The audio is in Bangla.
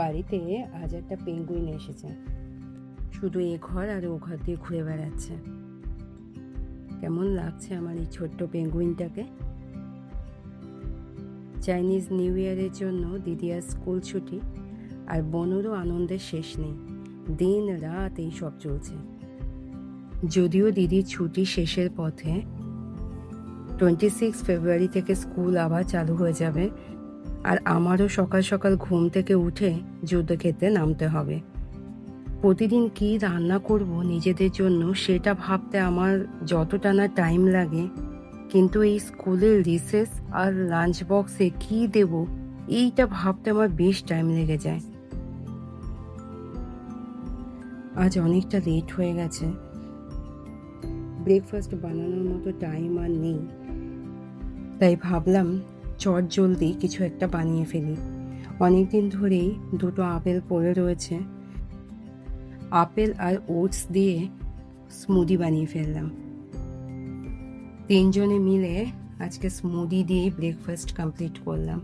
বাড়িতে আজ একটা পেঙ্গুইন এসেছে, শুধু এ ঘর আর ও ঘর দিয়ে ঘুরে বেড়াচ্ছে। কেমন লাগছে আমার এই ছোট্ট পেঙ্গুইনটাকে। চাইনিজ নিউ ইয়ারের জন্য দিদিয়ার স্কুল ছুটি, আর বনুরও আনন্দের শেষ নেই। দিন রাত এই সব চলছে। যদিও দিদির ছুটি শেষের পথে, 26 ফেব্রুয়ারি থেকে স্কুল আবার চালু হয়ে যাবে, আর আমারও সকাল সকাল ঘুম থেকে উঠে যুদ্ধক্ষেত্রে নামতে হবে। প্রতিদিন কি রান্না করব নিজেদের জন্য সেটা ভাবতে আমার যতটা না টাইম লাগে, কিন্তু এই স্কুলের রিসেস আর লাঞ্চ বক্সে কি দেব এইটা ভাবতে আমার বেশ টাইম লেগে যায়। আজ অনেকটা লেট হয়ে গেছে, ব্রেকফাস্ট বানানোর মতো টাইম আর নেই, তাই ভাবলাম চট জলদি কিছু একটা বানিয়ে ফেলি। অনেকদিন ধরেই দুটো আপেল পড়ে রয়েছে, আপেল আর ওটস দিয়ে স্মুদি বানিয়ে ফেললাম। তিনজনে মিলে আজকে স্মুদি দিয়ে ব্রেকফাস্ট কমপ্লিট করলাম।